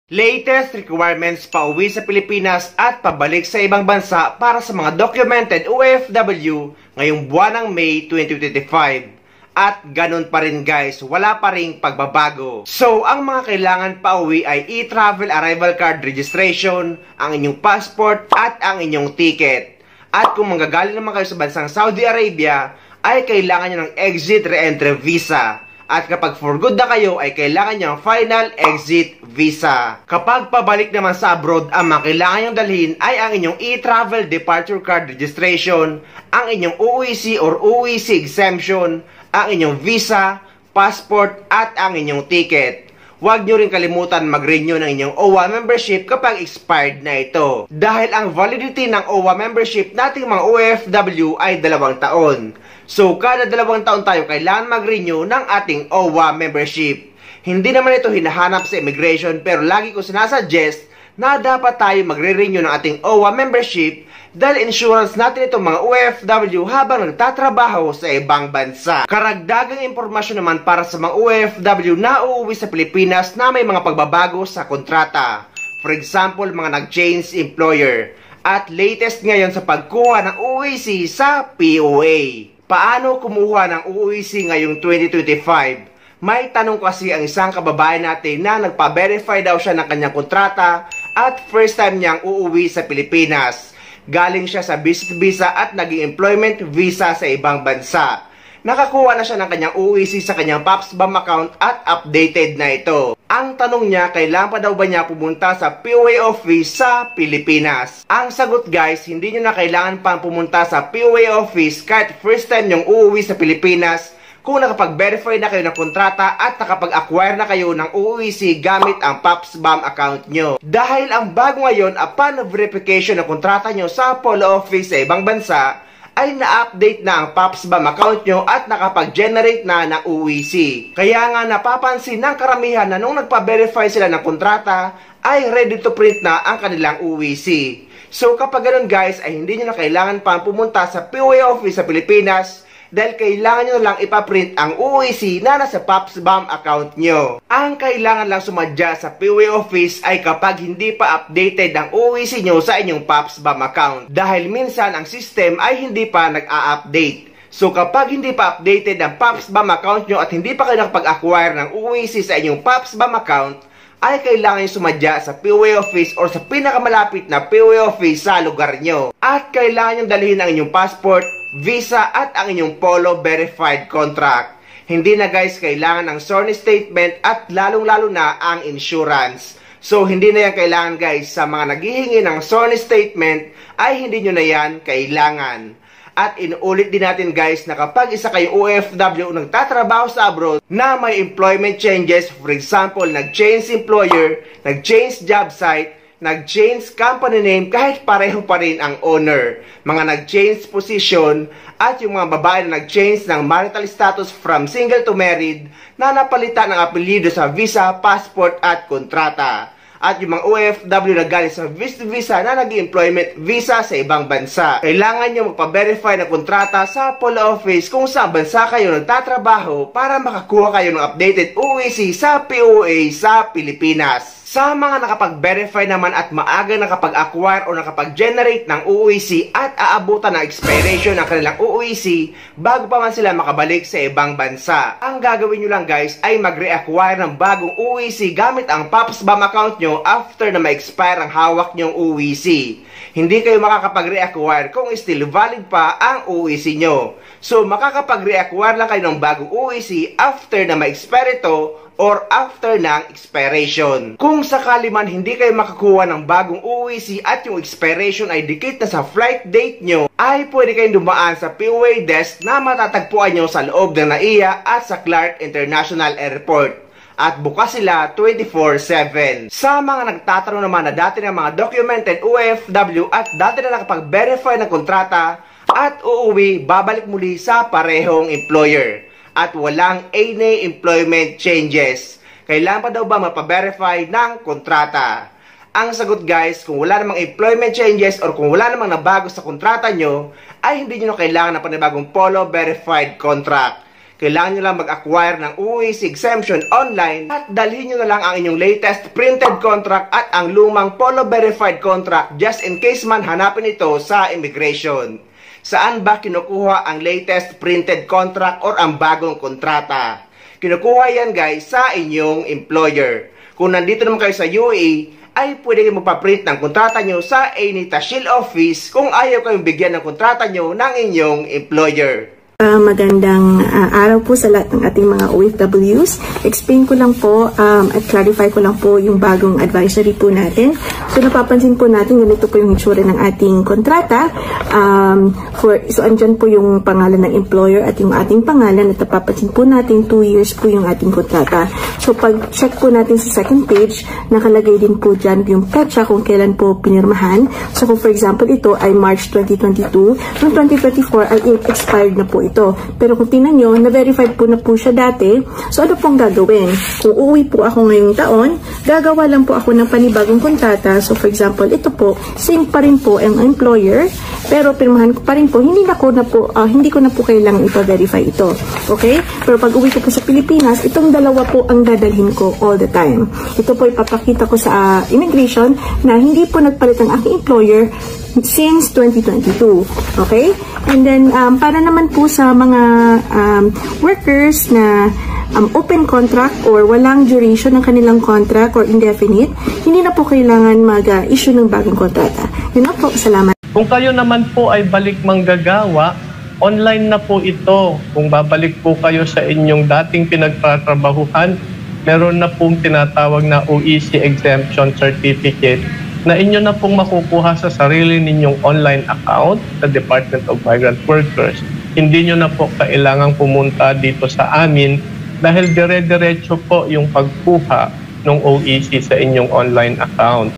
Latest requirements pauwi sa Pilipinas at pabalik sa ibang bansa para sa mga documented OFW ngayong buwan ng May 2025. At ganun pa rin guys, wala pa ring pagbabago. So, ang mga kailangan pauwi ay e-travel arrival card registration, ang inyong passport at ang inyong ticket. At kung manggagaling naman kayo sa bansang Saudi Arabia, ay kailangan nyo ng exit re-entry visa. At kapag for good na kayo ay kailangan nyo ang final exit visa. Kapag pabalik naman sa abroad, ang mga kailangan nyo dalhin ay ang inyong e-travel departure card registration, ang inyong OEC or OEC exemption, ang inyong visa, passport at ang inyong ticket. Huwag nyo rin kalimutan mag-renew ng inyong OWA membership kapag expired na ito. Dahil ang validity ng OWA membership nating mga OFW ay 2 taon. So, kada 2 taon tayo kailangan mag-renew ng ating OWA membership. Hindi naman ito hinahanap sa immigration pero lagi ko sinasuggest na dapat tayo magre-renew ng ating OWA membership dahil insurance natin itong mga OFW habang nagtatrabaho sa ibang bansa. Karagdagang impormasyon naman para sa mga OFW na uuwi sa Pilipinas na may mga pagbabago sa kontrata. For example, mga nag-change employer. At latest ngayon sa pagkuha ng OEC sa POA. Paano kumuha ng OEC ngayong 2025? May tanong kasi ang isang kababayan natin na nagpa-verify daw siya ng kanyang kontrata at first time niyang uuwi sa Pilipinas. Galing siya sa visit visa at naging employment visa sa ibang bansa. Nakakuha na siya ng kanyang OEC sa kanyang POPSBAM account at updated na ito. Ang tanong niya, kailan pa daw ba niya pumunta sa POA office sa Pilipinas? Ang sagot guys, hindi niyo na kailangan pang pumunta sa POA office kahit first time niyong uuwi sa Pilipinas kung nakapag-verify na kayo ng kontrata at nakapag-acquire na kayo ng OEC gamit ang POPSBAM account nyo. Dahil ang bago ngayon, upon verification ng kontrata nyo sa Polo office sa ibang bansa, ay na-update na ang POPSBAM account nyo at nakapag-generate na ng OEC. Kaya nga napapansin ng karamihan na nung nagpa-verify sila ng kontrata, ay ready to print na ang kanilang OEC. So kapag ganun guys, ay hindi nyo na kailangan pang pumunta sa POA office sa Pilipinas dahil kailangan nyo lang ipaprint ang OEC na nasa POPSBAM account nyo. Ang kailangan lang sumadya sa POA office ay kapag hindi pa updated ang OEC nyo sa inyong POPSBAM account. Dahil minsan ang system ay hindi pa nag-a-update. So kapag hindi pa updated ang POPSBAM account nyo at hindi pa kayo nakapag-acquire ng OEC sa inyong POPSBAM account, ay kailangan nyo sumadya sa POA office or sa pinakamalapit na POA office sa lugar nyo. At kailangan nyo dalhin ang inyong passport, visa at ang inyong Polo verified contract. Hindi na guys kailangan ng sworn statement at lalong-lalo na ang insurance. So hindi na yan kailangan guys. Sa mga naghihingi ng sworn statement ay hindi nyo na yan kailangan. At inuulit din natin guys na kapag isa kayo OFW nagtatrabaho sa abroad na may employment changes, for example, nag-change employer, nag-change job site, nag-change company name kahit pareho pa rin ang owner, mga nag-change position, at yung mga babae na nag-change ng marital status from single to married na napalitan ng apelyido sa visa, passport at kontrata. At yung mga OFW na galing sa visit visa na nag-employment visa sa ibang bansa. Kailangan nyo magpa-verify ng kontrata sa Polo office kung saan bansa kayo nagtatrabaho para makakuha kayo ng updated OEC sa POA sa Pilipinas. Sa mga nakapag-verify naman at maaga nakapag-acquire o nakapag-generate ng OEC at aabutan ng expiration ng kanilang OEC bago pa man sila makabalik sa ibang bansa. Ang gagawin nyo lang guys ay mag-reacquire ng bagong OEC gamit ang POPSBAM account nyo after na ma-expire ang hawak nyong OEC. Hindi kayo makakapag-reacquire kung still valid pa ang OEC nyo. So makakapag-reacquire lang kayo ng bagong OEC after na ma-expire ito or after ng expiration. Kung sakali man hindi kayo makakuha ng bagong OEC at yung expiration ay dikit na sa flight date nyo, ay pwede kayong dumaan sa POA desk na matatagpuan nyo sa loob ng NAIA at sa Clark International Airport. At bukas sila 24/7. Sa mga nagtatanong naman na dati ng mga documented OFW at dati na nakapag-verify ng kontrata at uuwi, babalik muli sa parehong employer at walang any employment changes. Kailangan pa daw ba mapaverify ng kontrata? Ang sagot guys, kung wala namang employment changes or kung wala namang nabago sa kontrata nyo, ay hindi nyo na kailangan ng panibagong Polo verified contract. Kailangan nyo lang mag-acquire ng OEC exemption online at dalhin nyo na lang ang inyong latest printed contract at ang lumang Polo verified contract just in case man hanapin ito sa immigration. Saan ba kinukuha ang latest printed contract or ang bagong kontrata? Kinukuha yan guys sa inyong employer. Kung nandito naman kayo sa UAE, ay pwede kayo magpaprint ng kontrata nyo sa any Tahsil office kung ayaw kayong bigyan ng kontrata nyo ng inyong employer. Magandang araw po sa lahat ng ating mga OFWs. Explain ko lang po at clarify ko lang po yung bagong advisory po natin. So napapansin po natin ganito po yung itsura ng ating kontrata. So andyan po yung pangalan ng employer at yung ating pangalan at napapansin po natin 2 years po yung ating kontrata. So pag check po natin sa second page, nakalagay din po dyan yung petsa kung kailan po pinirmahan. So kung for example ito ay March 2022, noong 2024 ay expired na po ito. Pero kung tingnan nyo, na-verified po na po siya dati. So ano pong gagawin? Kung uuwi po ako ngayong taon, gagawa lang po ako ng panibagong kontrata. So for example, ito po, same pa rin po ang employer, pero pirmahan ko pa rin po, hindi ko na po kailangang ipa-verify ito. Okay? Pero pag uwi ko po sa Pilipinas, itong dalawa po ang dadalhin ko all the time. Ito po ipapakita ko sa immigration na hindi po nagpalit ang aking employer since 2022. Okay? And then, para naman po sa mga workers na open contract or walang duration ng kanilang contract or indefinite, hindi na po kailangan mag-issue ng bagong kontrata. Yun na po. Salamat. Kung kayo naman po ay balik manggagawa, online na po ito. Kung babalik po kayo sa inyong dating pinagtatrabahuhan, meron na pong tinatawag na OEC Exemption Certificate na inyo na pong makukuha sa sarili ninyong online account sa Department of Migrant Workers. Hindi nyo na po kailangang pumunta dito sa amin dahil dire-diretso po yung pagkuha ng OEC sa inyong online account.